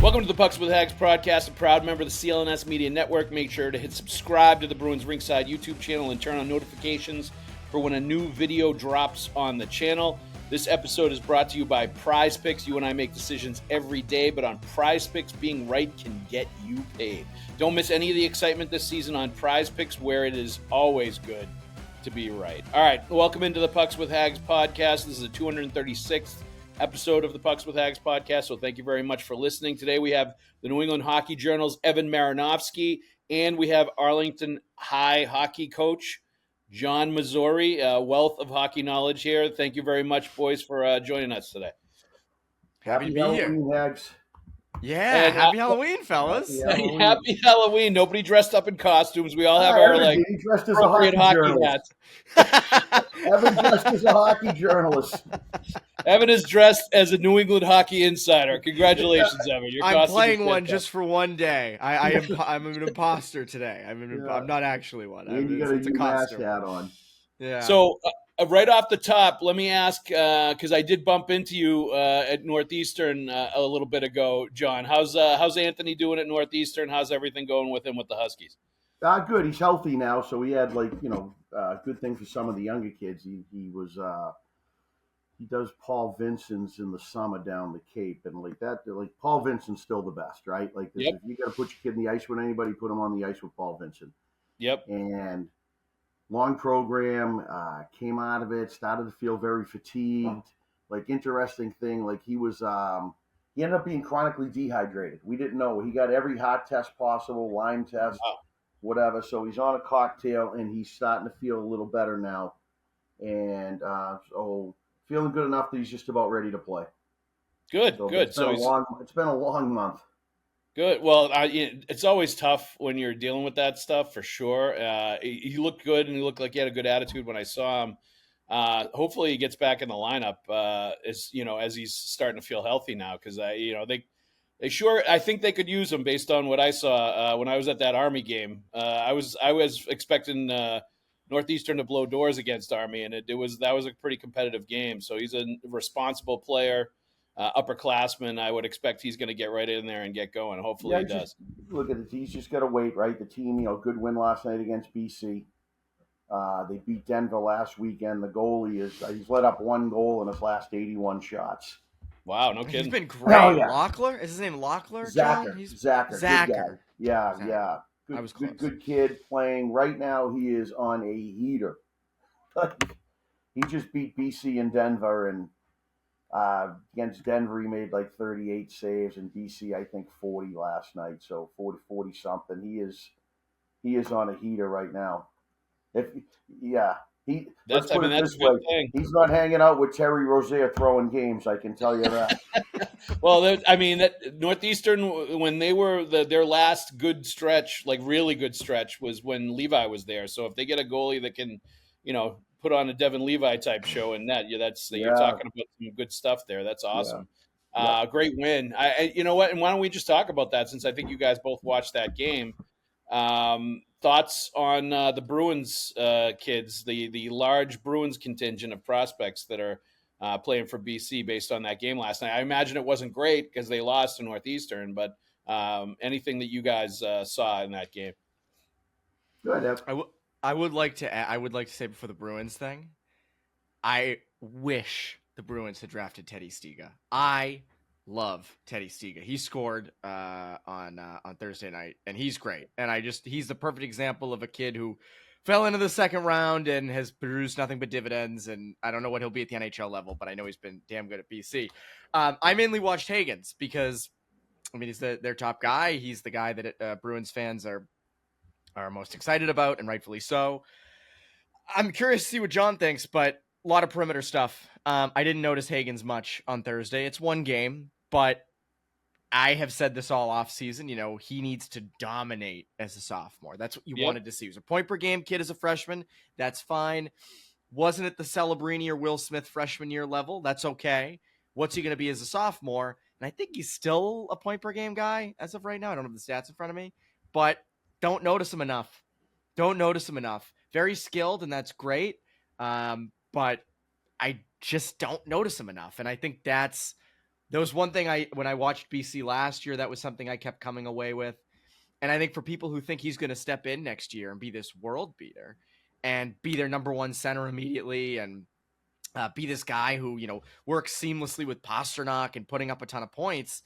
Welcome to the Pucks with Haggs podcast, a proud member of the CLNS Media Network. Make sure to hit subscribe to the Bruins Rinkside YouTube channel and turn on notifications for when a new video drops on the channel. This episode is brought to you by PrizePicks. You and I make decisions every day, but on PrizePicks, being right can get you paid. Don't miss any of the excitement this season on PrizePicks, where it is always good to be right. All right, welcome into the Pucks with Haggs podcast. This is the 236th episode of the Pucks with Haggs podcast, so thank you very much for listening. Today we have the New England Hockey Journal's Evan Marinovsky, and we have Arlington High hockey coach John Messuri, a wealth of hockey knowledge here. Thank you very much, boys, for joining us today. Happy to be here. Haggs. Yeah, and happy Halloween, fellas. Happy Halloween. Nobody dressed up in costumes. We all have our dressed as a hockey journalist. Evan dressed as a hockey journalist. Evan is dressed as a New England hockey insider. Congratulations, Evan. I'm playing one just for one day. I'm an imposter today. I'm not actually one. You got a UMass hat on. Yeah. So right off the top, let me ask, because I did bump into you at Northeastern a little bit ago, John. How's Anthony doing at Northeastern? How's everything going with him with the Huskies? Good. He's healthy now, so we had good thing for some of the younger kids. He does Paul Vincent's in the summer down the Cape, and Paul Vincent's still the best, right? If you got to put your kid in the ice with anybody, put him on the ice with Paul Vincent. Yep. And long program, came out of it, started to feel very fatigued. Interesting thing, he ended up being chronically dehydrated. We didn't know. He got every hot test possible, Lyme test, whatever. So he's on a cocktail, and he's starting to feel a little better now. And so feeling good enough that he's just about ready to play. Good. It's been a long month. Good. Well, it's always tough when you're dealing with that stuff, for sure. He looked good, and he looked like he had a good attitude when I saw him. Hopefully, he gets back in the lineup as he's starting to feel healthy now, because I think they could use him based on what I saw when I was at that Army game. I was expecting Northeastern to blow doors against Army, and that was a pretty competitive game. So he's a responsible player. Upperclassman, I would expect he's going to get right in there and get going. Hopefully he does. Look at it. He's just got to wait, right? The team, good win last night against BC. They beat Denver last weekend. The goalie he's let up one goal in his last 81 shots. Wow, no kidding. He's been great. Oh, yeah. Lockler? Is his name Lockler? Zacher. Yeah. Good kid playing. Right now he is on a heater. He just beat BC and Denver, and against Denver, he made 38 saves, and DC, I think 40 last night. So 40 something. He is on a heater right now. That's a good thing. He's not hanging out with Terry Rozier throwing games. I can tell you that. Well, that Northeastern, when they were their last good stretch, really good stretch, was when Levi was there. So if they get a goalie that can, put on a Devin Levi type show in net, you're talking about some good stuff there. That's awesome. Yeah. Great win. You know what? And why don't we just talk about that, since I think you guys both watched that game. Thoughts on the Bruins kids, the large Bruins contingent of prospects that are playing for BC based on that game last night. I imagine it wasn't great because they lost to Northeastern, but anything that you guys saw in that game? Go ahead. I would like to say before the Bruins thing, I wish the Bruins had drafted Teddy Stiga. I love Teddy Stiga. He scored on Thursday night, and he's great. And he's the perfect example of a kid who fell into the second round and has produced nothing but dividends. And I don't know what he'll be at the NHL level, but I know he's been damn good at BC. I mainly watched Haggs because, he's their top guy. He's the guy that Bruins fans are most excited about, and rightfully so. I'm curious to see what John thinks, but a lot of perimeter stuff. I didn't notice Haggs much on Thursday. It's one game, but I have said this all off season. He needs to dominate as a sophomore. That's what you wanted to see. He was a point per game kid as a freshman. That's fine. Wasn't at the Celebrini or Will Smith freshman year level. That's okay. What's he going to be as a sophomore? And I think he's still a point per game guy as of right now. I don't have the stats in front of me, but don't notice him enough. Very skilled, and that's great. But I just don't notice him enough. And I think that's There was one thing when I watched BC last year, that was something I kept coming away with. And I think for people who think he's going to step in next year and be this world beater and be their number one center immediately and be this guy who, works seamlessly with Pastrnak and putting up a ton of points,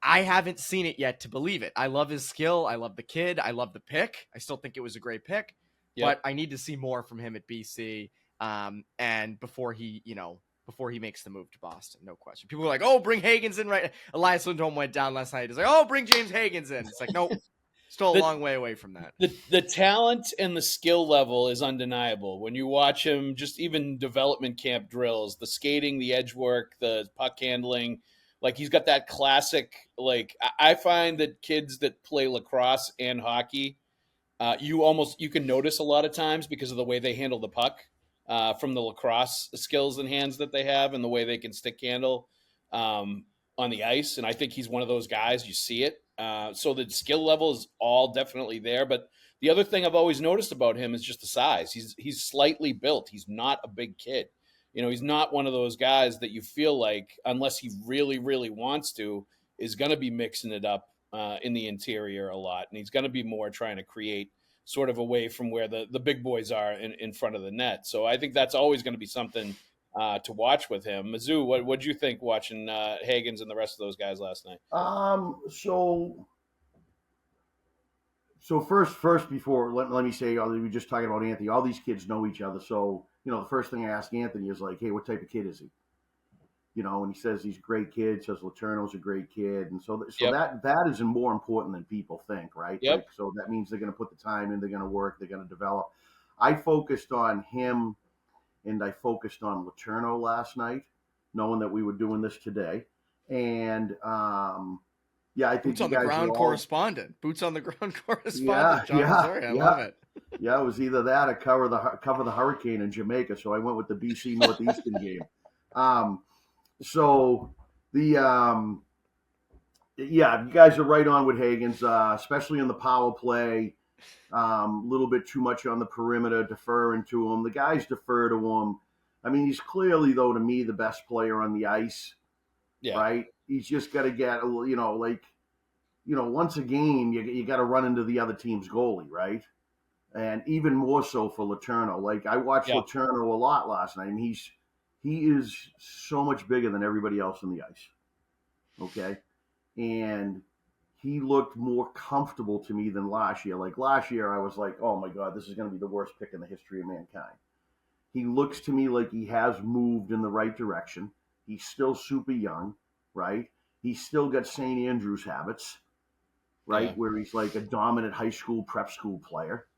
I haven't seen it yet to believe it. I love his skill. I love the kid. I love the pick. I still think it was a great pick, but I need to see more from him at BC. And before he makes the move to Boston, no question. People are like, oh, bring Haggs in right. Elias Lindholm went down last night. He's like, oh, bring James Haggs in. It's like, nope. Still a long way away from that. The talent and the skill level is undeniable. When you watch him, just even development camp drills, the skating, the edge work, the puck handling, like he's got that classic, like I find that kids that play lacrosse and hockey, you can notice a lot of times because of the way they handle the puck from the lacrosse skills and hands that they have and the way they can stick handle on the ice. And I think he's one of those guys, you see it. So the skill level is all definitely there. But the other thing I've always noticed about him is just the size. He's slightly built. He's not a big kid. He's not one of those guys that you feel like, unless he really, really wants to, is going to be mixing it up in the interior a lot. And he's going to be more trying to create sort of away from where the big boys are in front of the net. So I think that's always going to be something to watch with him. Mizzou, what'd you think watching Haggs and the rest of those guys last night? So first before let me say, we were just talking about Anthony. All these kids know each other. So the first thing I ask Anthony is like, hey, what type of kid is he? And he says he's a great kid. Says Letourneau's a great kid, and so that is more important than people think, right? Yep. Like, so that means they're going to put the time in, they're going to work, they're going to develop. I focused on him. And I focused on Letourneau last night, knowing that we were doing this today. And I think Boots on the ground correspondent. Boots on the ground correspondent. John Messuri. I love it. Yeah, it was either that or cover the hurricane in Jamaica. So I went with the BC Northeastern game. You guys are right on with Haggs, especially in the power play. A little bit too much on the perimeter, deferring to him. The guys defer to him. I mean, he's clearly, though, to me, the best player on the ice. Yeah. Right? He's just got to get, once a game, you got to run into the other team's goalie, right? And even more so for Letourneau. Like, I watched Letourneau a lot last night. I mean, he is so much bigger than everybody else on the ice. Okay? And he looked more comfortable to me than last year. Like last year, I was like, oh my God, this is going to be the worst pick in the history of mankind. He looks to me like he has moved in the right direction. He's still super young, right? He's still got St. Andrews habits, right? Yeah. Where he's like a dominant high school, prep school player.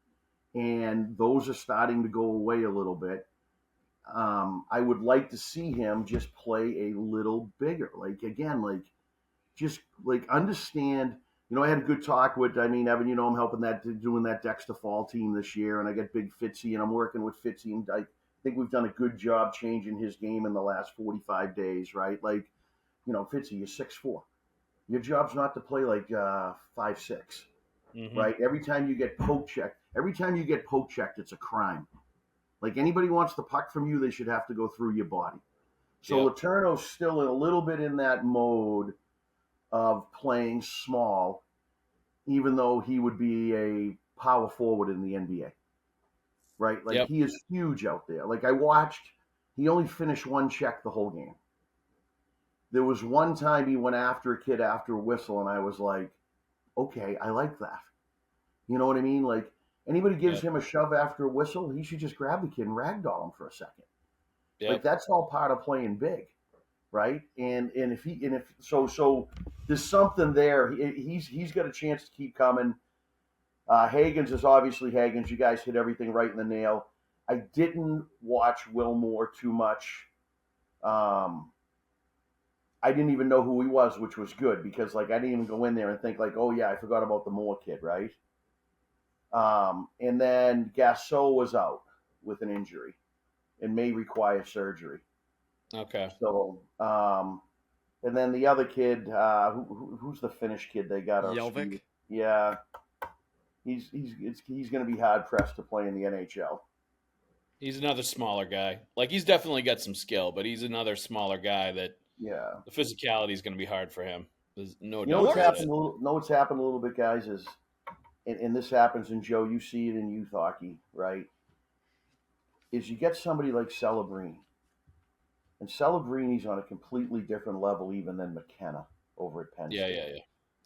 And those are starting to go away a little bit. I would like to see him just play a little bigger. Just understand, I had a good talk with, Evan, I'm helping doing that Dexter Fall team this year, and I got Big Fitzy, and I'm working with Fitzy, and I think we've done a good job changing his game in the last 45 days, right? Like, Fitzy, you're 6'4". Your job's not to play like 5'6", mm-hmm. right? Every time you get poke checked, it's a crime. Like, anybody wants the puck from you, they should have to go through your body. So Letourneau's still a little bit in that mode of playing small, even though he would be a power forward in the NBA, right? Like, he is huge out there. Like, I watched, he only finished one check the whole game. There was one time he went after a kid after a whistle, and I was like, okay, I like that. You know what I mean? Like, anybody gives him a shove after a whistle, he should just grab the kid and ragdoll him for a second. Like, that's all part of playing big. Right, and if there's something there, he's got a chance to keep coming. Haggs is obviously Haggs. You guys hit everything right in the nail. I didn't watch Wilmore too much. I didn't even know who he was, which was good because I didn't even go in there and think oh yeah, I forgot about the Moore kid, right? And then Gasso was out with an injury and may require surgery. Okay. So, and then the other kid, who's the Finnish kid they got? Jelvik? Yeah. He's going to be hard pressed to play in the NHL. He's another smaller guy. Like, he's definitely got some skill, but he's another smaller guy that Yeah. The physicality is going to be hard for him. There's no You know doubt what's about happened? it. Know what's happened a little bit, guys, is, and this happens in Joe. You see it in youth hockey, right? Is you get somebody like Celebrini, and Celebrini's on a completely different level even than McKenna over at Penn State. Yeah.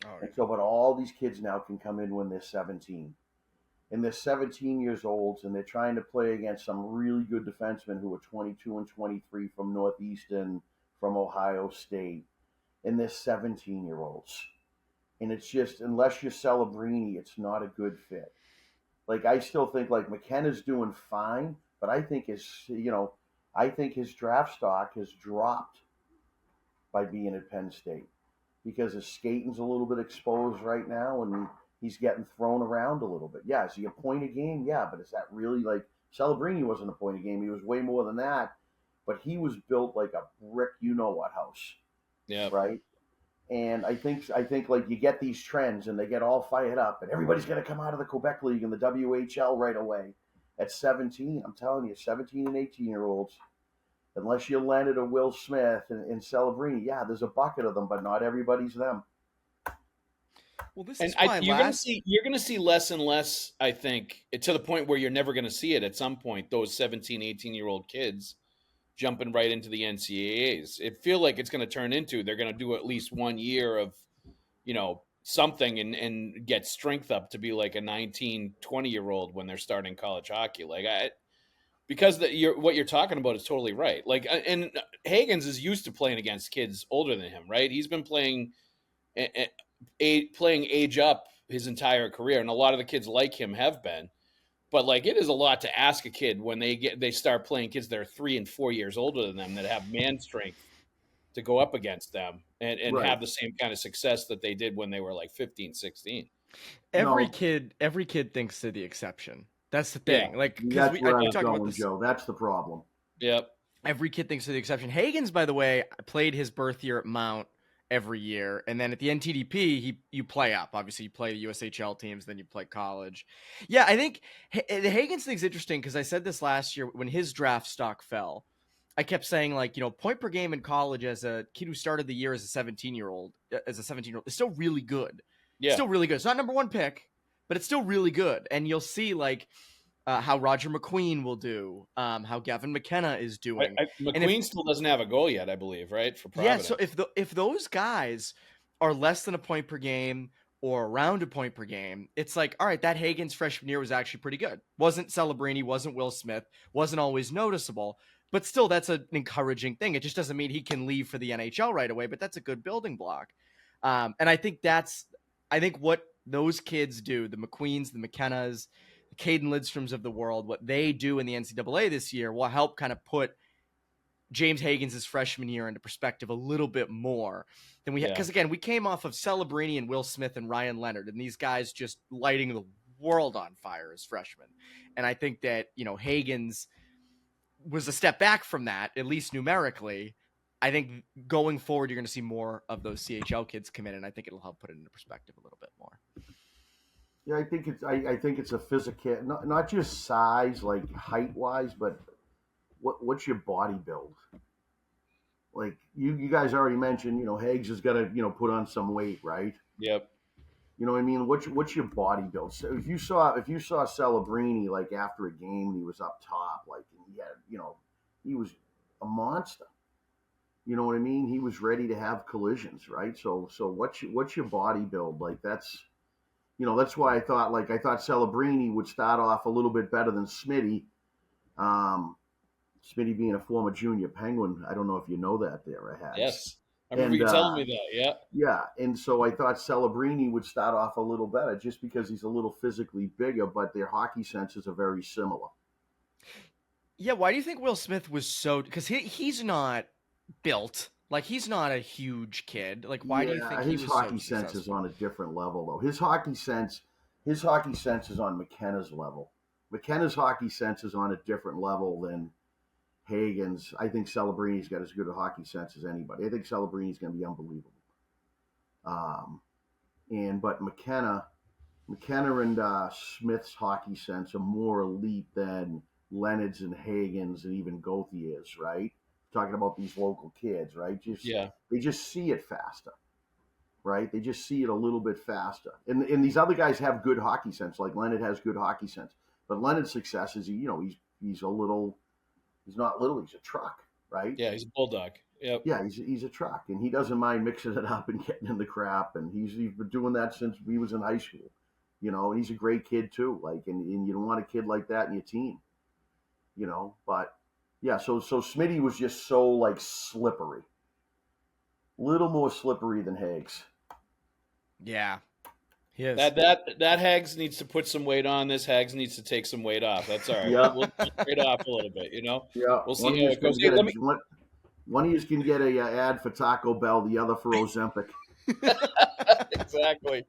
Oh, And so, but all these kids now can come in when they're 17. And they're 17 years old, and they're trying to play against some really good defensemen who are 22 and 23 from Northeastern, from Ohio State. And they're 17-year-olds. And it's just, unless you're Celebrini, it's not a good fit. Like, I still think, like, McKenna's doing fine, but I think his draft stock has dropped by being at Penn State because his skating's a little bit exposed right now, and he's getting thrown around a little bit. Yeah, is he a point a game? Yeah, but is that really like Celebrini wasn't a point a game? He was way more than that, but he was built like a brick, you know what house. Yeah. Right. And I think like you get these trends and they get all fired up, and everybody's going to come out of the Quebec League and the WHL right away at 17. I'm telling you, 17 and 18-year-olds. Unless you're Leonard or Will Smith and Celebrini, yeah, there's a bucket of them, but not everybody's them. Well, this And is why you're going to see less and less, I think, to the point where you're never going to see it at some point, those 17, 18-year-old kids jumping right into the NCAAs. It feel like it's going to turn into they're going to do at least 1 year of, something and get strength up to be like a 19, 20-year-old when they're starting college hockey. Because what you're talking about is totally right. Like, and Haggs is used to playing against kids older than him, right? He's been playing age up his entire career, and a lot of the kids like him have been. But like, it is a lot to ask a kid when they start playing kids that are 3 and 4 years older than them that have man strength to go up against them and Right. have the same kind of success that they did when they were like 15, 16. Every kid thinks they're the exception. That's the thing. Yeah. Like, that's where I was talk going, about this, Joe. That's the problem. Yep. Every kid thinks they're the exception. Haggs, by the way, played his birth year at Mount every year, and then at the NTDP, you play up. Obviously, you play the USHL teams, then you play college. Yeah, I think the Haggs thing's interesting because I said this last year when his draft stock fell. I kept saying, like, point per game in college as a kid who started the year as a 17-year-old, is still really good. Yeah. Still really good. It's not number one pick, but it's still really good. And you'll see, like, how Roger McQueen will do, how Gavin McKenna is doing. McQueen still doesn't have a goal yet, I believe, right? For Providence. Yeah, so if those guys are less than a point per game or around a point per game, it's like, all right, that Haggs freshman year was actually pretty good. Wasn't Celebrini, wasn't Will Smith, wasn't always noticeable, but still, that's an encouraging thing. It just doesn't mean he can leave for the NHL right away, but that's a good building block. And I think what those kids do, the McQueens, the McKennas, the Caden Lidstroms of the world, what they do in the NCAA this year will help kind of put James Haggs' freshman year into perspective a little bit more than we had. Because again, we came off of Celebrini and Will Smith and Ryan Leonard, and these guys just lighting the world on fire as freshmen. And I think that, Haggs was a step back from that, at least numerically. I think going forward, you're going to see more of those CHL kids come in, and I think it'll help put it into perspective a little bit more. Yeah, I think it's a physical, not just size, like height wise, but what's your body build? Like you guys already mentioned, Haggs has got to put on some weight, right? Yep. You know what I mean? What's your body build? So if you saw Celebrini like after a game and he was up top, like he had, he was a monster. You know what I mean? He was ready to have collisions, right? So what's your body build? Like that's why I thought Celebrini would start off a little bit better than Smitty. Smitty being a former junior Penguin, I don't know if you know that there, Haggs. Yes. I remember you telling me that, yeah. Yeah, and so I thought Celebrini would start off a little better just because he's a little physically bigger, but their hockey senses are very similar. Yeah, why do you think Will Smith was so... Because he's not built. Like, he's not a huge kid. Like, why do you think he was so his hockey sense is on a different level, though. His hockey sense is on McKenna's level. McKenna's hockey sense is on a different level than Haggs. I think Celebrini's got as good a hockey sense as anybody. I think Celebrini's going to be unbelievable. But McKenna and Smith's hockey sense are more elite than Leonard's and Haggs and even Gauthier's, right? talking about these local kids, right? They just see it faster, right? They just see it a little bit faster. And these other guys have good hockey sense, like Leonard has good hockey sense. But Leonard's success is, he's not little, he's a truck, right? Yeah, he's a bulldog. Yep. Yeah, he's a truck, and he doesn't mind mixing it up and getting in the crap, and he's been doing that since he was in high school, and he's a great kid too. Like, and you don't want a kid like that in your team, but yeah, so Smitty was just so like slippery. A little more slippery than Haggs. Yeah. He is. That Haggs needs to put some weight on. This Haggs needs to take some weight off. That's all right. Yeah. We'll trade off a little bit, Yeah. We'll see how it goes. One of you can get a ad for Taco Bell, the other for Ozempic. Exactly.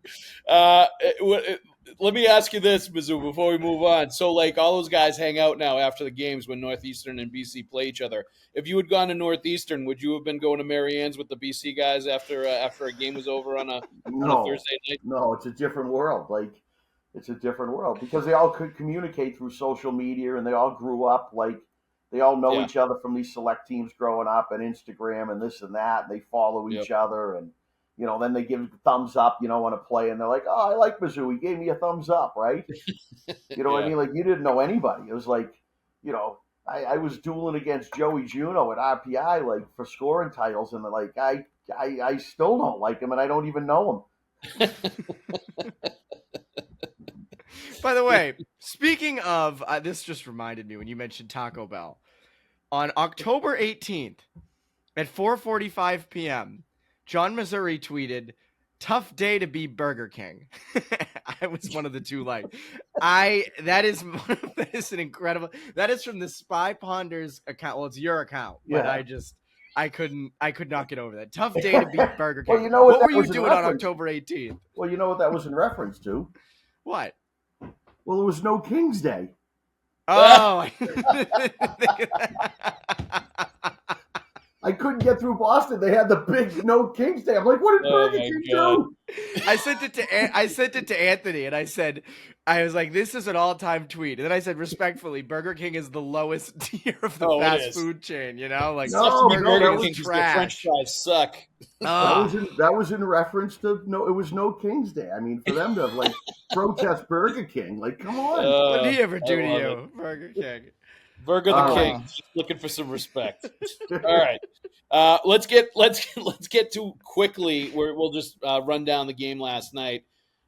Let me ask you this, Mizzou, before we move on. So, like, all those guys hang out now after the games when Northeastern and BC play each other. If you had gone to Northeastern, would you have been going to Marianne's with the BC guys after a game was over on a Thursday night? No, it's a different world. Like, it's a different world because they all could communicate through social media, and they all grew up like they all know each other from these select teams growing up and Instagram and this and that. And they follow each other, and then they give thumbs up, on a play, and they're like, "Oh, I like Mizzou. He gave me a thumbs up," right? You know what I mean? Like, you didn't know anybody. It was like, I was dueling against Joey Juneau at RPI, like, for scoring titles, and like, I still don't like him, and I don't even know him. By the way, speaking of, this just reminded me when you mentioned Taco Bell. On October 18th at 4:45 p.m., John Messuri tweeted, "Tough day to be Burger King." I was one of the two. Like, that is an incredible. That is from the Spy Ponders account. Well, it's your account, but I could not get over that. Tough day to be Burger King. Well, what were you doing on October 18th? Well, you know what that was in reference to? What? Well, it was No King's Day. Oh. I couldn't get through Boston. They had the big No King's Day. I'm like, what did Burger King do? I sent it to Anthony, and I was like, this is an all-time tweet. And then I said, respectfully, Burger King is the lowest tier of the fast food chain. Like, Burger King's trash. French fries suck. That was in reference to it was No King's Day. I mean, for them to like protest Burger King, like, come on. What did he ever do to you, Burger King? Burger the King, just looking for some respect. All right, let's get to quickly. We'll just run down the game last night,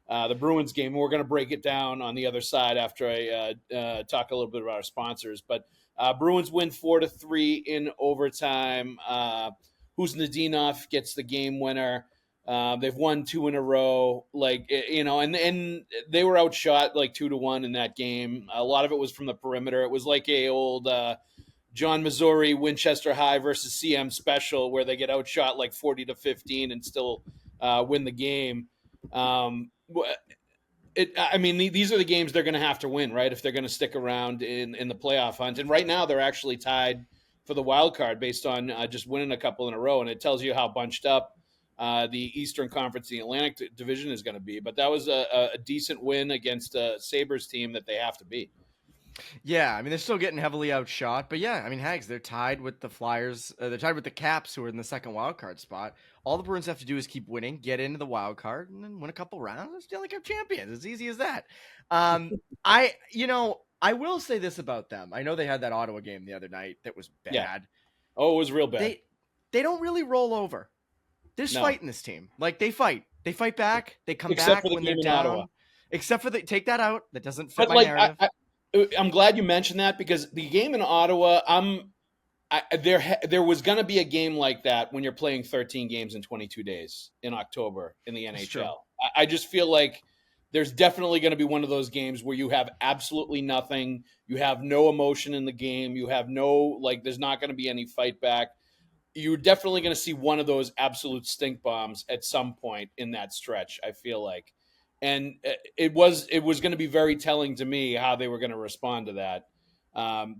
the Bruins game. We're going to break it down on the other side after I talk a little bit about our sponsors. But Bruins win 4-3 in overtime. Huznadinov gets the game winner. They've won 2 in a row, and they were outshot like 2-1 in that game. A lot of it was from the perimeter. It was like a old John Messuri Winchester High versus CM special where they get outshot like 40-15 and still win the game. These are the games they're going to have to win, right? If they're going to stick around in the playoff hunt. And right now they're actually tied for the wild card based on just winning a couple in a row. And it tells you how bunched up the Eastern Conference, the Atlantic Division is going to be. But that was a decent win against a Sabres team that they have to beat. Yeah, they're still getting heavily outshot. But yeah, Haggs, they're tied with the Flyers. They're tied with the Caps, who are in the second wild card spot. All the Bruins have to do is keep winning, get into the wild card, and then win a couple rounds. They're Stanley Cup champions. It's easy as that. I will say this about them. I know they had that Ottawa game the other night that was bad. Yeah. Oh, it was real bad. They don't really roll over. There's fight in this team. Like, they fight. They fight back. They come back when they're down. Ottawa. Except for take that out. That doesn't fit my narrative. I'm glad you mentioned that because the game in Ottawa, there was going to be a game like that when you're playing 13 games in 22 days in October in the NHL. I just feel like there's definitely going to be one of those games where you have absolutely nothing. You have no emotion in the game. You have there's not going to be any fight back. You're definitely going to see one of those absolute stink bombs at some point in that stretch, I feel like. And it was going to be very telling to me how they were going to respond to that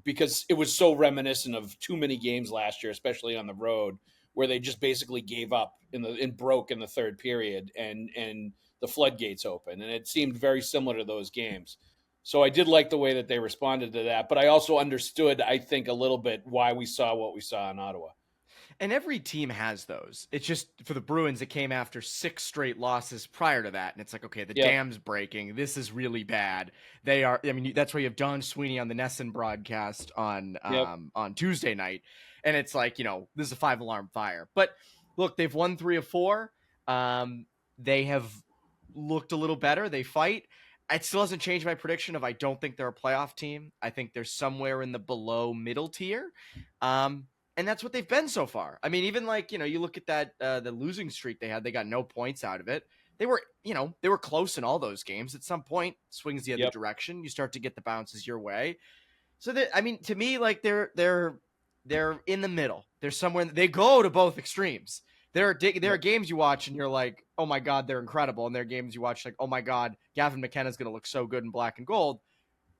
because it was so reminiscent of too many games last year, especially on the road, where they just basically gave up and broke in the third period and the floodgates open. And it seemed very similar to those games. So I did like the way that they responded to that, but I also understood, I think, a little bit why we saw what we saw in Ottawa. And every team has those. It's just for the Bruins, it came after 6 straight losses prior to that. And it's like, okay, the dam's breaking. This is really bad. They are, I mean, that's why you have Don Sweeney on the Nesson broadcast on Tuesday night. And it's like, you know, this is a 5-alarm fire. But look, they've won 3 of 4. They have looked a little better. They fight. It still hasn't changed my prediction of I don't think they're a playoff team. I think they're somewhere in the below middle tier. And that's what they've been so far. I mean, even like, you know, you look at that, the losing streak they had, they got no points out of it. They were, you know, they were close in all those games. At some point, swings the other direction. You start to get the bounces your way. So that, I mean, to me, like they're in the middle. They're somewhere, they go to both extremes. There are games you watch and you're like, oh my God, they're incredible. And there are games you watch like, oh my God, Gavin McKenna's going to look so good in black and gold.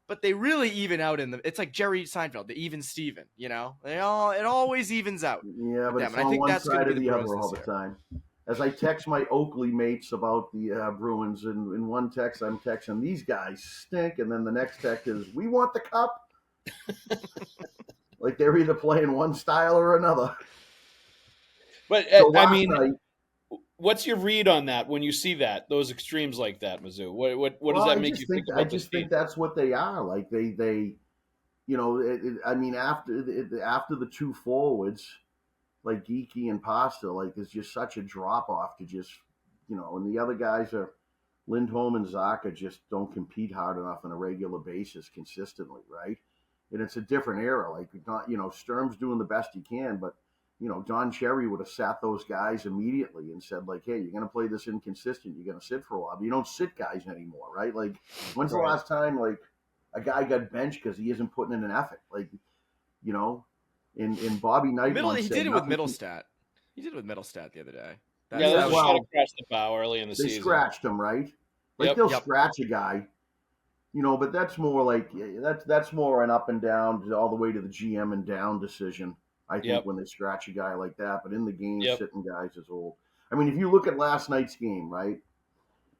But they really even out it's like Jerry Seinfeld, the even Steven, you know, it always evens out. Yeah, but it's on one side or the other all the time. As I text my Oakley mates about the Bruins, and in one text I'm texting, these guys stink. And then the next text is, we want the cup. Like they're either playing one style or another. But so I mean, what's your read on that when you see those extremes like that, Mizzou? What does that make you think? I just think that's what they are. Like they you know, I mean, after the 2 forwards, like Geeky and Pasta, like there's just such a drop off to just, you know, and the other guys are Lindholm and Zacha just don't compete hard enough on a regular basis consistently, right? And it's a different era. Like, you know, Sturm's doing the best he can, but you know, Don Cherry would have sat those guys immediately and said, like, hey, you're going to play this inconsistent. You're going to sit for a while. But you don't sit guys anymore, right? Like, when's the last time, like, a guy got benched because he isn't putting in an effort? Like, you know, in Bobby Knight. He did it with Middlestat. He did it with Middlestat the other day. That was scratched the bow early in the season. They scratched him, right? Like, they'll scratch a guy. You know, but that's more like, that's more an up and down all the way to the GM and down decision. I think when they scratch a guy like that, but in the game, sitting guys is old. I mean, if you look at last night's game, right?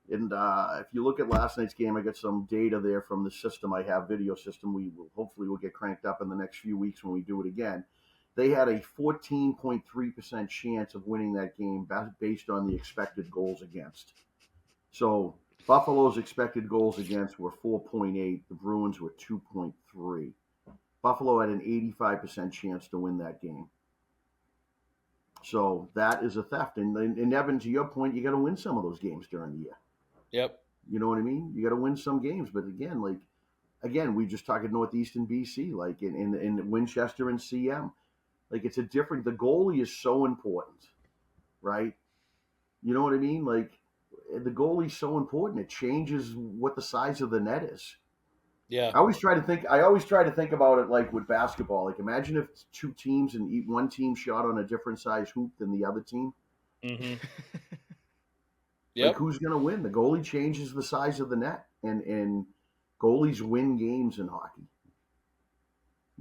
And if you look at last night's game, I got some data there from the system I have, video system. Hopefully will get cranked up in the next few weeks when we do it again. They had a 14.3% chance of winning that game based on the expected goals against. So Buffalo's expected goals against were 4.8. The Bruins were 2.3. Buffalo had an 85% chance to win that game. So that is a theft. And Evan, to your point, you got to win some of those games during the year. Yep. You know what I mean? You got to win some games. But again, we just talked Northeastern BC, like in Winchester and CM. Like, it's a different, the goalie is so important, right? You know what I mean? Like, the goalie's so important. It changes what the size of the net is. Yeah. I always try to think about it like with basketball. Like, imagine if 2 teams and one team shot on a different size hoop than the other team. Mm-hmm. Like, who's going to win? The goalie changes the size of the net, and goalies win games in hockey.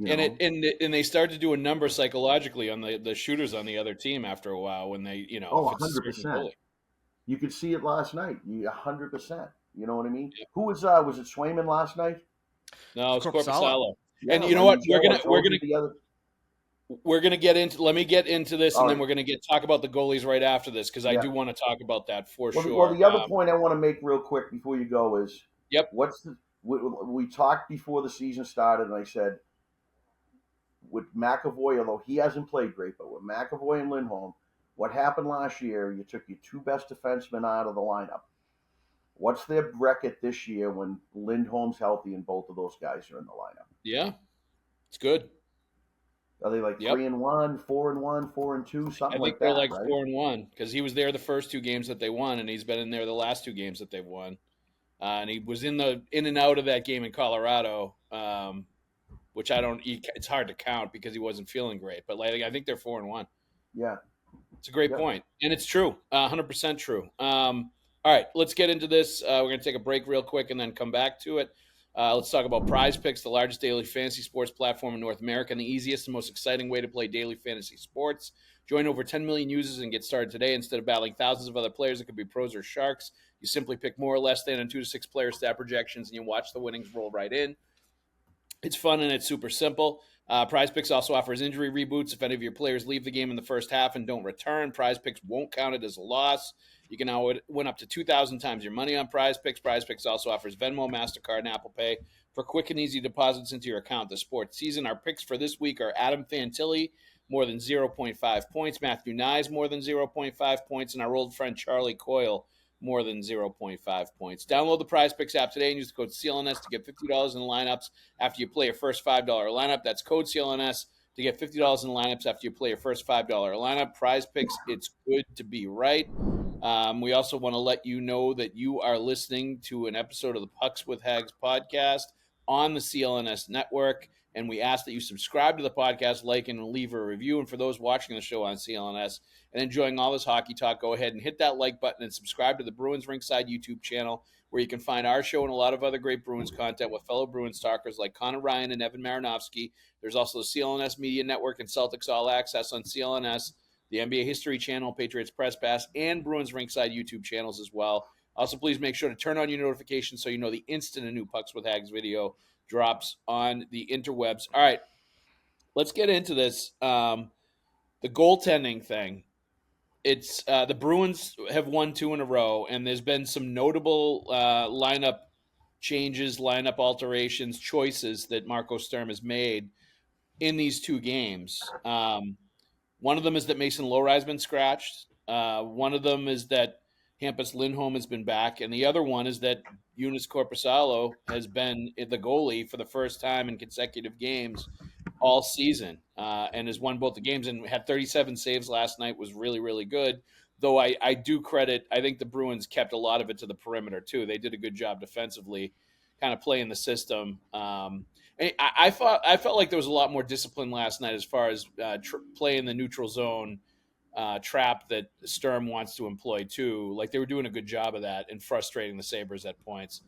And they start to do a number psychologically on the shooters on the other team after a while when they, you know. Oh, 100%. You could see it last night. 100%. You know what I mean? Yeah. Who was it Swayman last night? No, it's Korpisalo. Yeah, and you know what? We're gonna get into. Let me get into this, and then we're gonna talk about the goalies right after this, because I do want to talk about that for sure. Well, the other point I want to make real quick before you go is, we talked before the season started, and I said, with McAvoy, although he hasn't played great, but with McAvoy and Lindholm, what happened last year? You took your 2 best defensemen out of the lineup. What's their record this year when Lindholm's healthy and both of those guys are in the lineup? Yeah, it's good. Are they like 3-1, 4-1, 4-2, something like that? I think they're like 4-1 because he was there the first 2 games that they won, and he's been in there the last 2 games that they've won. And he was in and out of that game in Colorado, which it's hard to count because he wasn't feeling great. But like, I think they're 4-1. Yeah, it's a great point, and it's true, 100% true. All right, let's get into this. We're going to take a break real quick and then come back to it. Let's talk about PrizePicks, the largest daily fantasy sports platform in North America and the easiest and most exciting way to play daily fantasy sports. Join over 10 million users and get started today. Instead of battling thousands of other players that could be pros or sharks, you simply pick more or less than 2 to 6 player stat projections, and you watch the winnings roll right in. It's fun and it's super simple. PrizePicks also offers injury reboots. If any of your players leave the game in the first half and don't return, PrizePicks won't count it as a loss. You can now win up to 2,000 times your money on PrizePicks. PrizePicks also offers Venmo, MasterCard, and Apple Pay for quick and easy deposits into your account this sports season. Our picks for this week are Adam Fantilli, more than 0.5 points, Matthew Nyes, more than 0.5 points, and our old friend Charlie Coyle, more than 0.5 points. Download the PrizePicks app today and use the code CLNS to get $50 in lineups after you play your first $5 lineup. That's code CLNS to get $50 in lineups after you play your first $5 lineup. PrizePicks, it's good to be right. We also want to let you know that you are listening to an episode of the Pucks with Haggs podcast on the CLNS network, and we ask that you subscribe to the podcast, like, and leave a review. And for those watching the show on CLNS and enjoying all this hockey talk, go ahead and hit that like button and subscribe to the Bruins Rinkside YouTube channel, where you can find our show and a lot of other great Bruins content with fellow Bruins talkers like Conor Ryan and Evan Marinovsky. There's also the CLNS Media Network and Celtics All Access on CLNS, the NBA History Channel, Patriots Press Pass, and Bruins Rinkside YouTube channels as well. Also, please make sure to turn on your notifications so you know the instant a new Pucks with Haggs video drops on the interwebs. All right, let's get into this. The goaltending thing. It's the Bruins have won 2 in a row, and there's been some notable lineup changes, lineup alterations, choices that Marco Sturm has made in these 2 games. One of them is that Mason Lohrei has been scratched. One of them is that Hampus Lindholm has been back, and the other one is that Joonas Korpisalo has been the goalie for the first time in consecutive games all season, and has won both the games and had 37 saves last night. Was really, really good. Though I do credit, I think the Bruins kept a lot of it to the perimeter too. They did a good job defensively, kind of playing the system. I felt like there was a lot more discipline last night as far as playing the neutral zone trap that Sturm wants to employ too. Like they were doing a good job of that and frustrating the Sabres at points.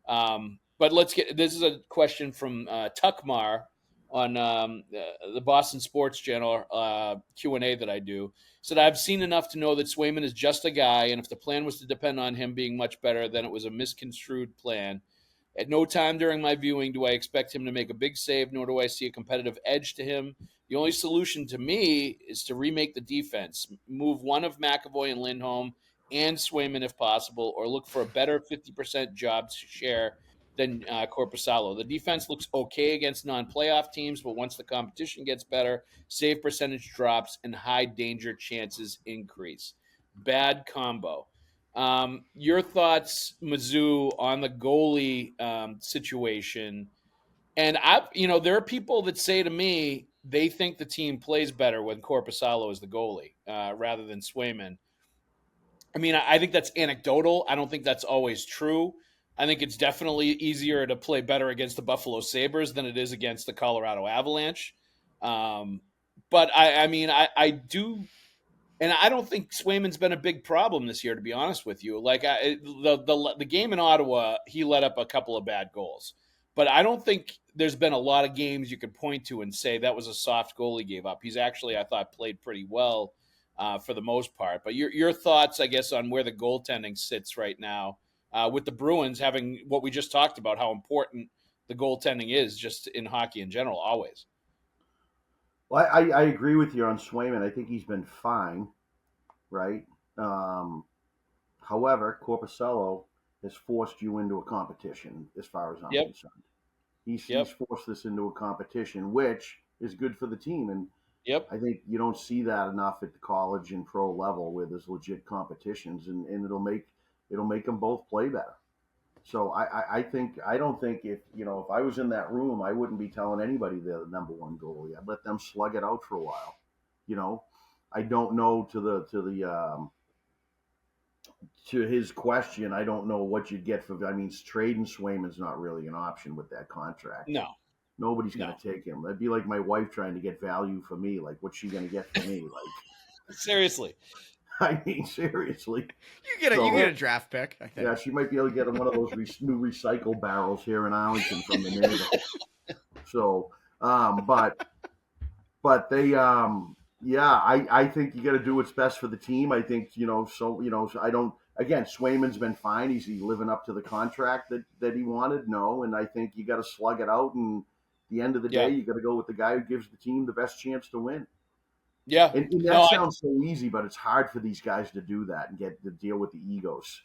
But this is a question from Tuckmar on the Boston Sports Channel Q&A that I do. Said, I've seen enough to know that Swayman is just a guy, and if the plan was to depend on him being much better, then it was a misconstrued plan. At no time during my viewing do I expect him to make a big save, nor do I see a competitive edge to him. The only solution to me is to remake the defense, move one of McAvoy and Lindholm and Swayman if possible, or look for a better 50% job share than Korpisalo. The defense looks okay against non-playoff teams, but once the competition gets better, save percentage drops and high danger chances increase. Bad combo. Your thoughts, Mizzou, on the goalie situation? And there are people that say to me they think the team plays better when Korpisalo is the goalie rather than Swayman. I mean, I think that's anecdotal. I don't think that's always true. I think it's definitely easier to play better against the Buffalo Sabres than it is against the Colorado Avalanche. But I do. And I don't think Swayman's been a big problem this year, to be honest with you. Like the game in Ottawa, he let up a couple of bad goals. But I don't think there's been a lot of games you could point to and say that was a soft goal he gave up. He's actually, I thought, played pretty well for the most part. But your thoughts, I guess, on where the goaltending sits right now with the Bruins having what we just talked about, how important the goaltending is just in hockey in general, always. Well, I agree with you on Swayman. I think he's been fine, right? However, Korpisalo has forced you into a competition as far as I'm concerned. He's forced this into a competition, which is good for the team. And I think you don't see that enough at the college and pro level where there's legit competitions, and it'll make them both play better. So I don't think if I was in that room, I wouldn't be telling anybody they're the number one goalie. I'd let them slug it out for a while. I don't know to his question, I don't know what you'd get for. I mean, trading Swayman's not really an option with that contract. No, nobody's going to take him. That'd be like my wife trying to get value for me. Like, what's she going to get for me? Like, seriously. I mean, seriously. You get a draft pick, I think. Yeah, she might be able to get one of those new recycle barrels here in Arlington from the neighbor. So, but they, Yeah, I think you got to do what's best for the team. I think, I don't, again, Swayman's been fine. Is he living up to the contract that he wanted? No. And I think you got to slug it out. And at the end of the day, you got to go with the guy who gives the team the best chance to win. Yeah. And that sounds so easy, but it's hard for these guys to do that and get to deal with the egos.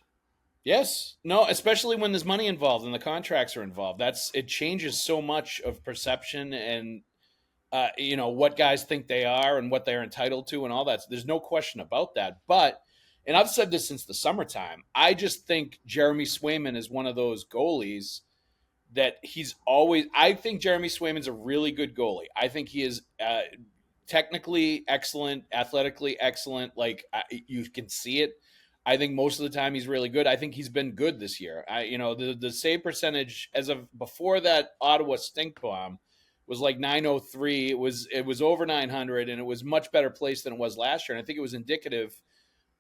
Yes. No, especially when there's money involved and the contracts are involved. It changes so much of perception and what guys think they are and what they're entitled to and all that. So there's no question about that. But, and I've said this since the summertime, I just think Jeremy Swayman is one of those goalies that I think Jeremy Swayman's a really good goalie. I think he is technically excellent, athletically excellent. Like you can see it. I think most of the time he's really good. I think he's been good this year. The save percentage as of before that Ottawa stink bomb was like 903. It was over 900, and it was much better place than it was last year. And I think it was indicative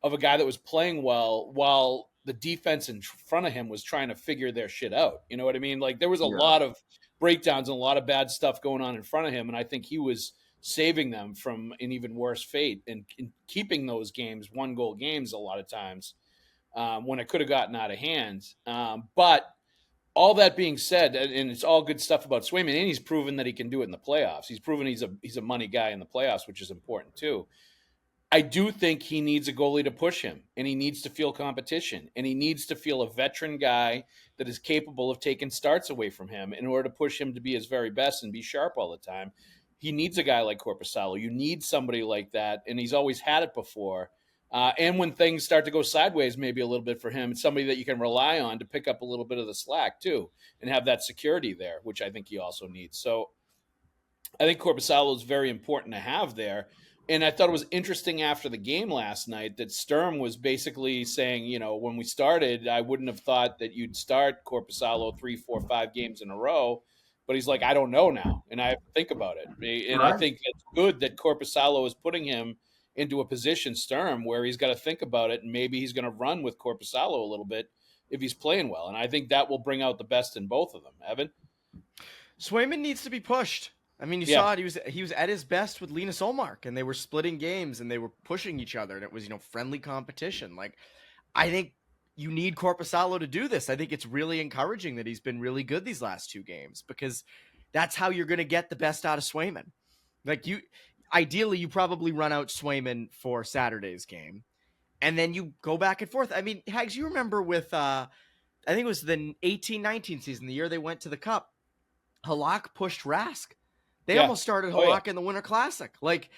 of a guy that was playing well while the defense in front of him was trying to figure their shit out. You know what I mean? Like there was a lot of breakdowns and a lot of bad stuff going on in front of him, and I think he was saving them from an even worse fate and keeping those games 1-goal games a lot of times when it could have gotten out of hand. But all that being said, and it's all good stuff about Swayman, and he's proven that he can do it in the playoffs. He's proven he's a money guy in the playoffs, which is important too. I do think he needs a goalie to push him, and he needs to feel competition, and he needs to feel a veteran guy that is capable of taking starts away from him in order to push him to be his very best and be sharp all the time. He needs a guy like Korpisalo. You need somebody like that, and he's always had it before. And when things start to go sideways, maybe a little bit for him, it's somebody that you can rely on to pick up a little bit of the slack too, and have that security there, which I think he also needs. So I think Korpisalo is very important to have there. And I thought it was interesting after the game last night that Sturm was basically saying, when we started, I wouldn't have thought that you'd start Korpisalo 3, 4, 5 games in a row. But he's like, I don't know now, and I have to think about it. And I think it's good that Korpisalo is putting him into a position, Sturm, where he's got to think about it, and maybe he's going to run with Korpisalo a little bit if he's playing well. And I think that will bring out the best in both of them. Evan? Swayman needs to be pushed. I mean, you saw it. He was at his best with Linus Ullmark, and they were splitting games, and they were pushing each other, and it was, friendly competition. Like, I think you need Korpisalo to do this. I think it's really encouraging that he's been really good these last 2 games, because that's how you're going to get the best out of Swayman. Like ideally, you probably run out Swayman for Saturday's game, and then you go back and forth. I mean, Haggs, you remember with, I think it was the 18-19 season, the year they went to the Cup, Halak pushed Rask. They almost started Halak in the Winter Classic. Like,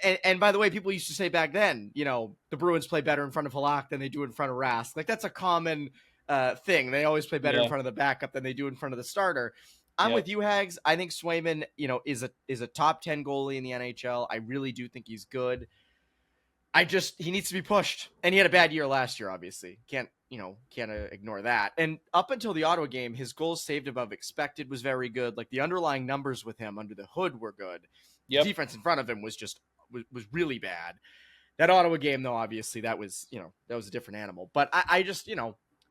and by the way, people used to say back then, the Bruins play better in front of Halak than they do in front of Rask. Like, that's a common thing. They always play better in front of the backup than they do in front of the starter. I'm with you, Haggs. I think Swayman, is a top 10 goalie in the NHL. I really do think he's good. He needs to be pushed. And he had a bad year last year, obviously. Can't ignore that. And up until the Ottawa game, his goals saved above expected was very good. Like, the underlying numbers with him under the hood were good. The defense in front of him was was really bad. That Ottawa game, though, obviously that was a different animal. But I just,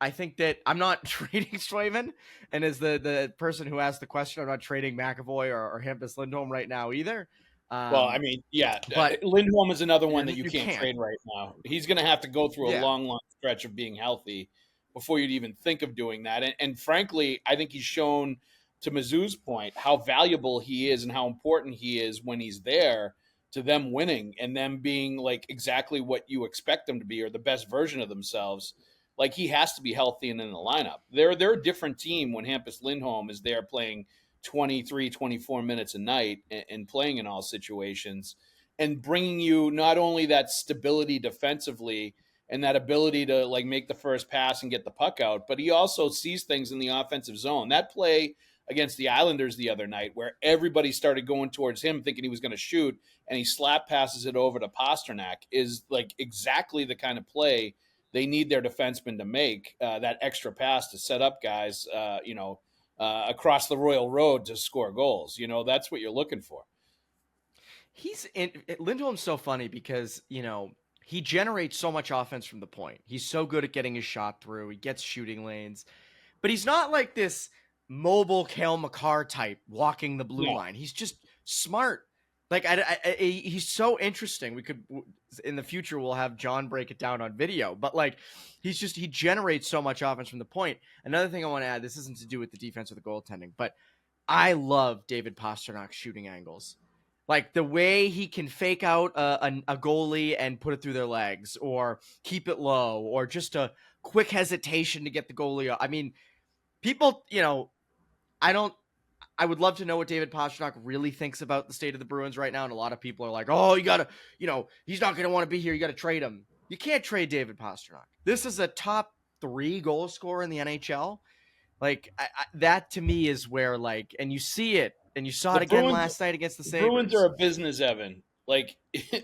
I think that I'm not trading Swayman. And as the person who asked the question, I'm not trading McAvoy or Hampus Lindholm right now either. Well, I mean, but Lindholm is another one that you can't trade right now. He's going to have to go through a long stretch of being healthy before you'd even think of doing that. And frankly, I think he's shown, to Mizzou's point, how valuable he is and how important he is when he's there to them winning and them being like exactly what you expect them to be, or the best version of themselves. Like, he has to be healthy and in the lineup. They're a different team when Hampus Lindholm is there playing 23, 24 minutes a night and playing in all situations and bringing you not only that stability defensively and that ability to like make the first pass and get the puck out, but he also sees things in the offensive zone. That play against the Islanders the other night where everybody started going towards him thinking he was going to shoot, and he slap passes it over to Pastrnak is like exactly the kind of play they need their defensemen to make, that extra pass to set up guys, across the Royal Road to score goals. That's what you're looking for. Lindholm's so funny because, he generates so much offense from the point. He's so good at getting his shot through. He gets shooting lanes, but he's not like this mobile Cale Makar type walking the blue line. He's just smart. Like, he's so interesting. We could, in the future, we'll have John break it down on video. But, like, he generates so much offense from the point. Another thing I want to add, this isn't to do with the defense or the goaltending, but I love David Pastrnak's shooting angles. Like, the way he can fake out a goalie and put it through their legs, or keep it low, or just a quick hesitation to get the goalie off. I mean, people, I would love to know what David Pastrnak really thinks about the state of the Bruins right now. And a lot of people are like, oh, you got to, he's not going to want to be here. You got to trade him. You can't trade David Pastrnak. This is a top 3 goal scorer in the NHL. Like, that to me is where, like, and you see it, and you saw it again last night against the Sabres. Bruins are a business, Evan. Like,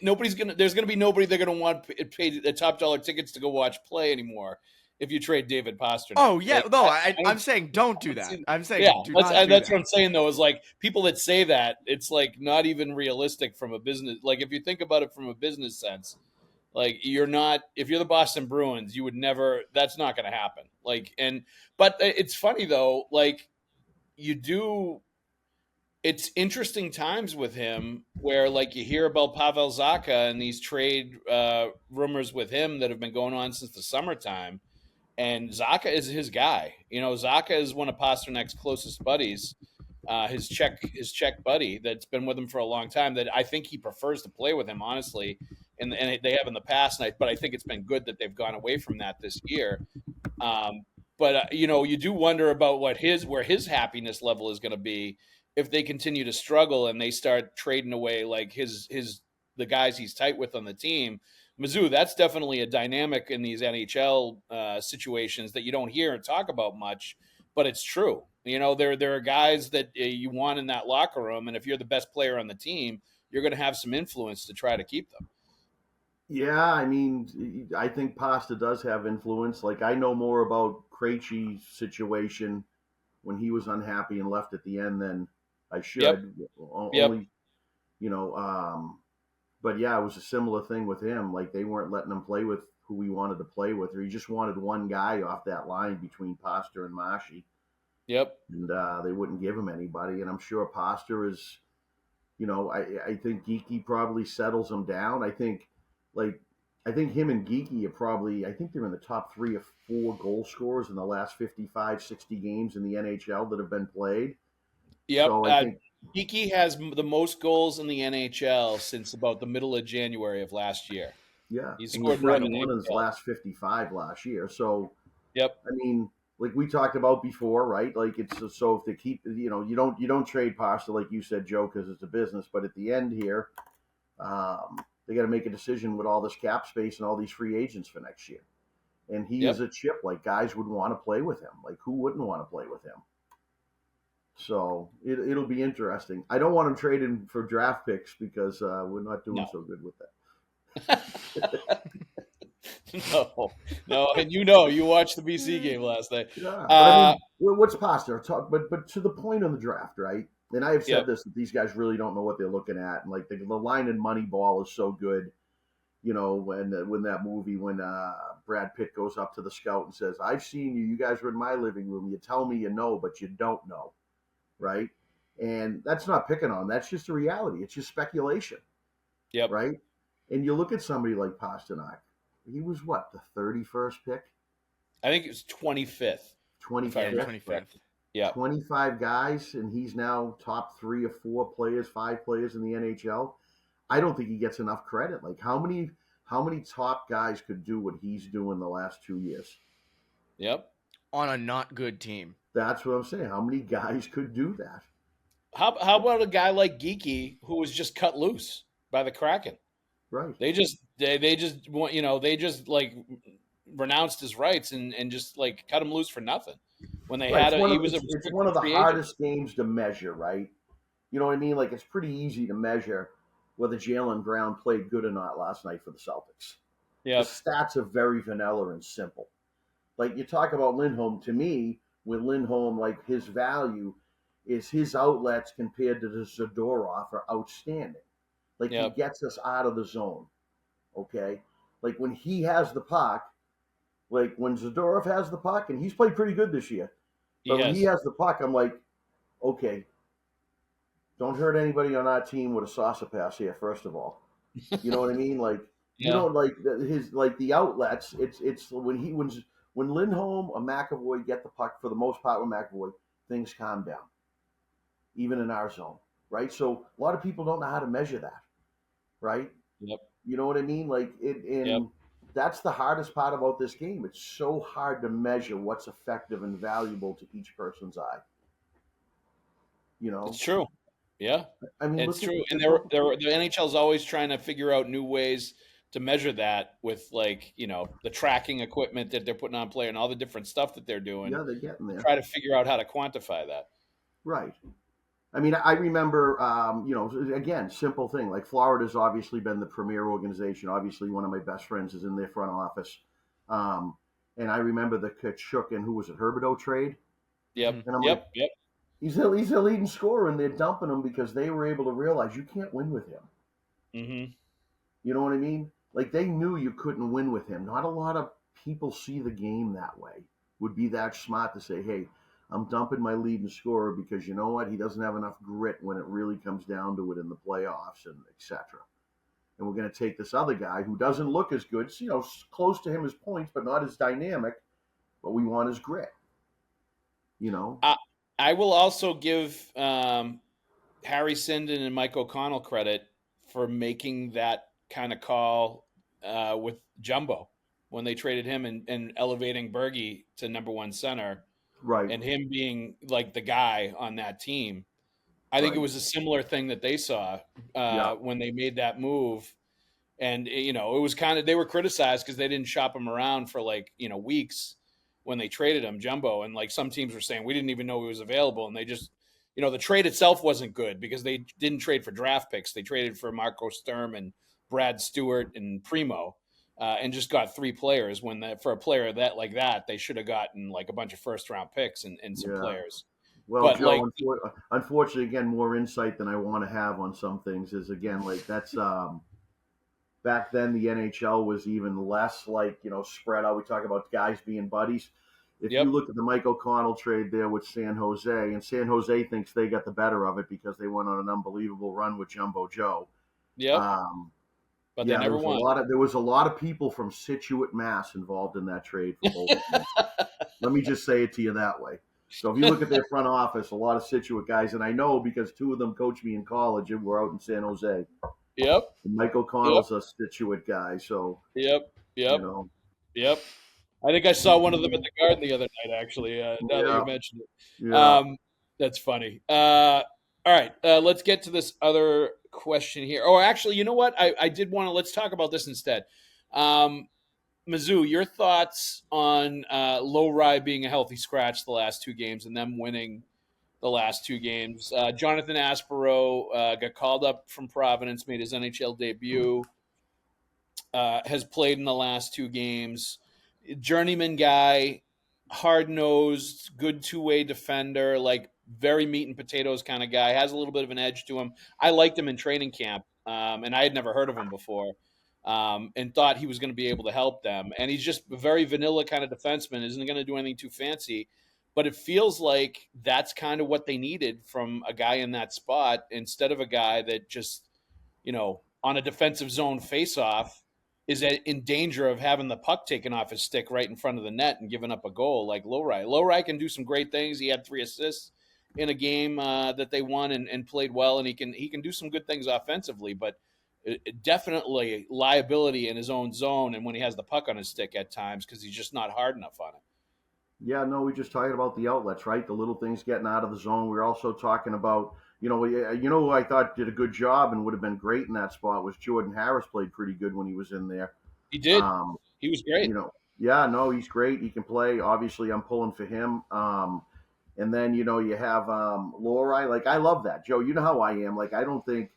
there's going to be nobody they're going to want to pay the top dollar tickets to go watch play anymore if you trade David Pastrnak. Oh, yeah. Like, no, I'm saying don't do that. I'm saying that's what I'm saying, though, is like people that say that, it's like not even realistic from a business. Like, if you think about it from a business sense, like, if you're the Boston Bruins, you would never, that's not going to happen. Like, but it's funny, though, like, it's interesting times with him where, like, you hear about Pavel Zacha and these trade rumors with him that have been going on since the summertime. And Zacha is his guy. Zacha is one of Pasternak's closest buddies, his Czech buddy that's been with him for a long time, that I think he prefers to play with him, honestly. And they have in the past night, but I think it's been good that they've gone away from that this year. But you do wonder about where his happiness level is going to be if they continue to struggle and they start trading away like the guys he's tight with on the team. Mizzou, that's definitely a dynamic in these NHL situations that you don't hear and talk about much, but it's true. There are guys that you want in that locker room, and if you're the best player on the team, you're going to have some influence to try to keep them. Yeah, I mean, I think Pasta does have influence. Like, I know more about Krejci's situation when he was unhappy and left at the end than I should. Yep. But yeah, it was a similar thing with him. Like, they weren't letting him play with who he wanted to play with, or he just wanted one guy off that line between Pasta and Mashi. Yep. And they wouldn't give him anybody. And I'm sure Pasta is, I think Geeky probably settles him down. I think him and Geeky are probably, I think they're in the top 3 or 4 goal scorers in the last 55, 60 games in the NHL that have been played. Yep. So I think Geeky has the most goals in the NHL since about the middle of January of last year. Yeah. He scored one in his last 55 last year. So, yep. I mean, like we talked about before, right? Like, it's so if they keep, you don't trade Pasta, like you said, Joe, because it's a business. But at the end here, they got to make a decision with all this cap space and all these free agents for next year. And he is a chip. Like, guys would want to play with him. Like, who wouldn't want to play with him? So it'll be interesting. I don't want him trading for draft picks because we're not doing so good with that. No, and you watched the BC game last night. Yeah, I mean, what's Pasta? But to the point on the draft, right? And I have said this, that these guys really don't know what they're looking at, and like the line in Moneyball is so good. When that movie, when Brad Pitt goes up to the scout and says, "I've seen you. You guys were in my living room. You tell me you know, but you don't know." Right? And that's not picking on. That's just a reality. It's just speculation. Yep. Right? And you look at somebody like Pastrnak. He was what, the 31st pick? I think it was 25th. 25th. Yeah. 25 guys, and he's now top 3 or 4 players, 5 players in the NHL. I don't think he gets enough credit. Like, how many top guys could do what he's doing the last 2 years? Yep. On a not good team. That's what I'm saying. How many guys could do that? How about a guy like Geeky who was just cut loose by the Kraken? Right. They just like renounced his rights and just like cut him loose for nothing. When they had it's one of the hardest games to measure, right? You know what I mean? Like, it's pretty easy to measure whether Jaylen Brown played good or not last night for the Celtics. Yeah. The stats are very vanilla and simple. Like, you talk about Lindholm, to me, with Lindholm, like, his value is his outlets compared to the Zadorov are outstanding. Like, he gets us out of the zone, okay? Like, when he has the puck, like, when Zadorov has the puck, and he's played pretty good this year, but when he has the puck, I'm like, okay, don't hurt anybody on our team with a saucer pass here. First of all, you know what I mean? Like you Yeah. don't like his like the outlets. It's when Lindholm or McAvoy get the puck for the most part with McAvoy, things calm down, even in our zone, right? So a lot of people don't know how to measure that, right? Yep. You know what I mean? Like that's the hardest part about this game. It's so hard to measure what's effective and valuable to each person's eye. You know, It's true. Yeah, I mean, it's true. And the NHL's always trying to figure out new ways to measure that with, like, you know, the tracking equipment that they're putting on player and all the different stuff that they're doing. Yeah, they're getting there. Try to figure out how to quantify that. Right. I mean, I remember, you know, again, simple thing. Like Florida's obviously been the premier organization. Obviously, one of my best friends is in their front office. And I remember the Kachuk and who was it, Herberto trade? Yep. And I'm yep. like, Yep. He's a leading scorer, and they're dumping him because they were able to realize you can't win with him. Mm-hmm. You know what I mean? Like they knew you couldn't win with him. Not a lot of people see the game that way. Would be that smart to say, hey, I'm dumping my leading scorer because you know what? He doesn't have enough grit when it really comes down to it in the playoffs and etc. And we're going to take this other guy who doesn't look as good, you know, close to him as points, but not as dynamic. But we want his grit. You know. I will also give Harry Sinden and Mike O'Connell credit for making that kind of call with Jumbo when they traded him and elevating Berge to number one center. Right. And him being like the guy on that team. I think it was a similar thing that they saw when they made that move. And, you know, it was kind of, they were criticized because they didn't shop him around for like, you know, weeks when they traded him, Jumbo. And like some teams were saying, we didn't even know he was available. And they just, you know, the trade itself wasn't good because they didn't trade for draft picks. They traded for Marco Sturm and Brad Stewart and Primo. And just got three players when for a player that they should have gotten like a bunch of first round picks and some players. Well, but Joe, unfortunately, again, more insight than I want to have on some things is again, like that's back then the NHL was even less like, you know, spread out. We talk about guys being buddies. If you look at the Mike O'Connell trade there with San Jose, and San Jose thinks they got the better of it because they went on an unbelievable run with Jumbo Joe. Yep. But they never won. There was a lot of people from Situate, Mass involved in that trade for both of them. Let me just say it to you that way. So if you look at their front office, a lot of Situate guys, and I know because two of them coached me in college and were out in San Jose. Yep. And Mike O'Connell's a Situate guy, so. Yep. You know. Yep. I think I saw one of them at the Garden the other night, actually, now that you mentioned it. Yeah. That's funny. All right, let's get to this other question here. Oh, actually, you know what? I did want to, let's talk about this instead. Mizzou, your thoughts on Lohrei being a healthy scratch the last two games and them winning the last two games. Jonathan Aspero got called up from Providence, made his NHL debut, has played in the last two games. Journeyman guy, hard-nosed, good two-way defender, like very meat and potatoes kind of guy, has a little bit of an edge to him. I liked him in training camp, and I had never heard of him before, and thought he was going to be able to help them. And he's just a very vanilla kind of defenseman, isn't going to do anything too fancy. But it feels like that's kind of what they needed from a guy in that spot instead of a guy that just, you know, on a defensive zone face-off is in danger of having the puck taken off his stick right in front of the net and giving up a goal like Lohrei. Lohrei can do some great things. He had 3 assists in a game that they won and played well, and he can do some good things offensively, but definitely liability in his own zone and when he has the puck on his stick at times because he's just not hard enough on it. Yeah, no, we just talking about the outlets, right? The little things getting out of the zone. We're also talking about, who I thought did a good job and would have been great in that spot was Jordan Harris. Played pretty good when he was in there. He did. He was great. He's great. He can play. Obviously, I'm pulling for him. And then, you have Lohrei. Like, I love that. Joe, you know how I am. Like, I don't think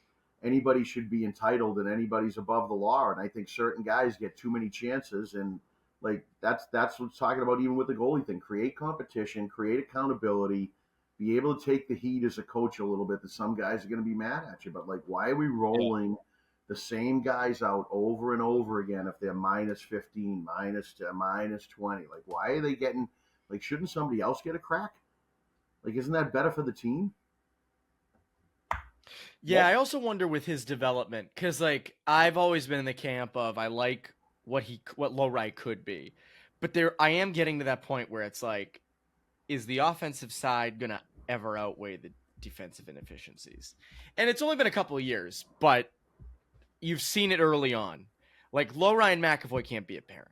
anybody should be entitled and anybody's above the law. And I think certain guys get too many chances. And, like, that's what's talking about even with the goalie thing. Create competition, create accountability, be able to take the heat as a coach a little bit that some guys are going to be mad at you. But, like, why are we rolling the same guys out over and over again if they're minus 15, minus 20? Like, why are they getting – like, shouldn't somebody else get a crack? Like, isn't that better for the team? Yeah, I also wonder with his development, because like I've always been in the camp of I like what Lohrei could be, but I am getting to that point where it's like, is the offensive side gonna ever outweigh the defensive inefficiencies? And it's only been a couple of years, but you've seen it early on. Like Lohrei and McAvoy can't be a pairing.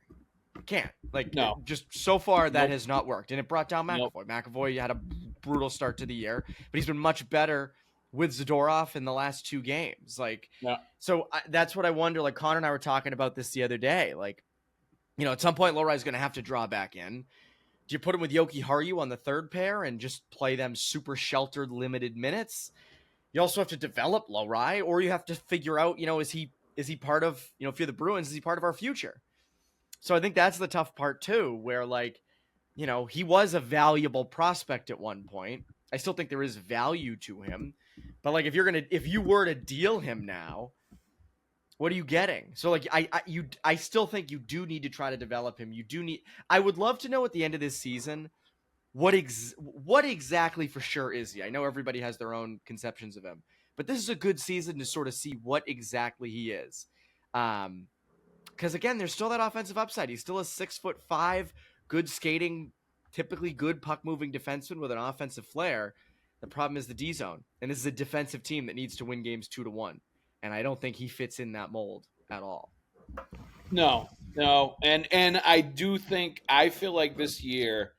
Can't. Like, no. Just so far that has not worked, and it brought down McAvoy. McAvoy had a brutal start to the year, but he's been much better with Zadorov in the last 2 games. Like, so that's what I wonder. Like Connor and I were talking about this the other day. Like, at some point Lohrai's going to have to draw back in. Do you put him with Yoki Haru on the third pair and just play them super sheltered, limited minutes? You also have to develop Lohrei, or you have to figure out, is he part of, if you're the Bruins, is he part of our future? So I think that's the tough part too, where like, he was a valuable prospect at one point. I still think there is value to him, but like, if you were to deal him now, what are you getting? So like, I still think you do need to try to develop him. I would love to know at the end of this season, what exactly for sure is he? I know everybody has their own conceptions of him, but this is a good season to sort of see what exactly he is. Because again, there's still that offensive upside. He's still a 6'5", good skating, typically good puck moving defenseman with an offensive flair. The problem is the D zone, and this is a defensive team that needs to win games 2-1, and I don't think he fits in that mold at all. No, and I feel like this year,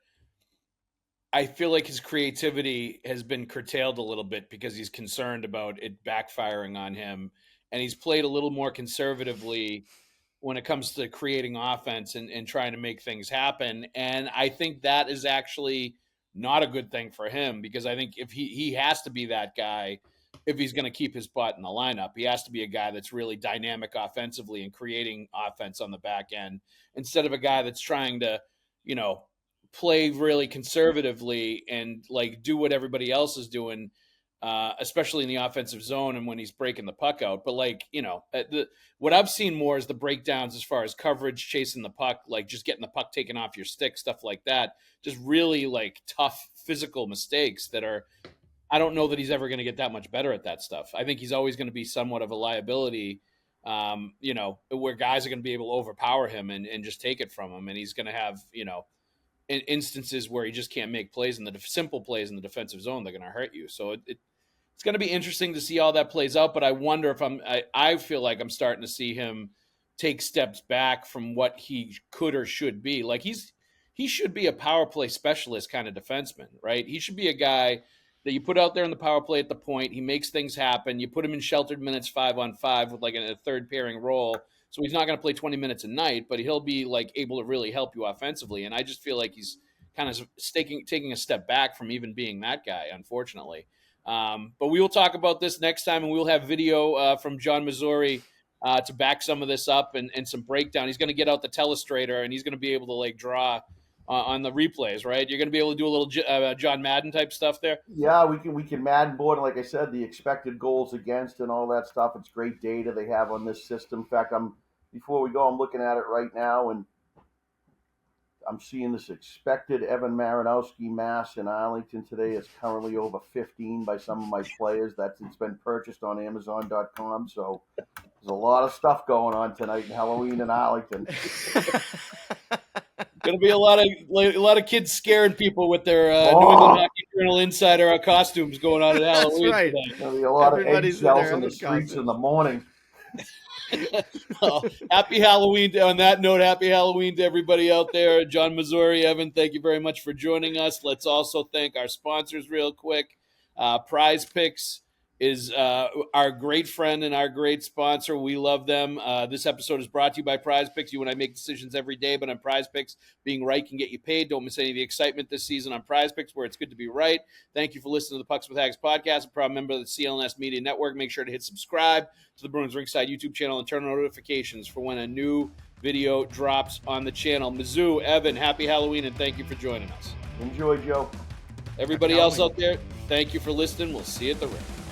his creativity has been curtailed a little bit because he's concerned about it backfiring on him, and he's played a little more conservatively when it comes to creating offense and trying to make things happen. And I think that is actually not a good thing for him, because I think if he has to be that guy, if he's going to keep his spot in the lineup, he has to be a guy that's really dynamic offensively and creating offense on the back end, instead of a guy that's trying to, play really conservatively and like do what everybody else is doing, especially in the offensive zone and when he's breaking the puck out. But like, what I've seen more is the breakdowns as far as coverage, chasing the puck, like just getting the puck taken off your stick, stuff like that. Just really like tough physical mistakes that are, I don't know that he's ever going to get that much better at that stuff. I think he's always going to be somewhat of a liability, where guys are going to be able to overpower him and just take it from him. And he's going to have, instances where he just can't make plays in the simple plays in the defensive zone. They're going to hurt you. So it's going to be interesting to see how that plays out. But I wonder if I feel like I'm starting to see him take steps back from what he could or should be. Like he should be a power play specialist kind of defenseman, right? He should be a guy that you put out there in the power play at the point. He makes things happen. You put him in sheltered minutes 5-on-5 with like a third pairing role. So he's not going to play 20 minutes a night, but he'll be like able to really help you offensively. And I just feel like he's kind of taking a step back from even being that guy, unfortunately. But we will talk about this next time, and we'll have video from John Messuri to back some of this up and some breakdown. He's going to get out the telestrator, and he's going to be able to like draw on the replays, right? You're going to be able to do a little John Madden type stuff there. Yeah, we can Madden board, and like I said, the expected goals against and all that stuff. It's great data they have on this system. In fact, before we go, I'm looking at it right now, and I'm seeing this expected Evan Marinovsky mass in Arlington today is currently over 15 by some of my players. It's been purchased on Amazon.com. So there's a lot of stuff going on tonight in Halloween in Arlington. Going to be a lot of kids scaring people with their New England Hockey Journal Insider costumes going on at Halloween. That's right. There's going to be a lot of eggshells in the streets in the morning. Well, happy Halloween. On that note, happy Halloween to everybody out there. John Messuri, Evan, thank you very much for joining us. Let's also thank our sponsors real quick. PrizePicks is our great friend and our great sponsor. We love them. This episode is brought to you by PrizePicks. You and I make decisions every day, but on PrizePicks, being right can get you paid. Don't miss any of the excitement this season on PrizePicks, where it's good to be right. Thank you for listening to the Pucks with Haggs podcast. A proud member of the CLNS Media Network. Make sure to hit subscribe to the Bruins Rinkside YouTube channel and turn on notifications for when a new video drops on the channel. Mizzou, Evan, happy Halloween, and thank you for joining us. Enjoy, Joe. Everybody else out there, thank you for listening. We'll see you at the rink.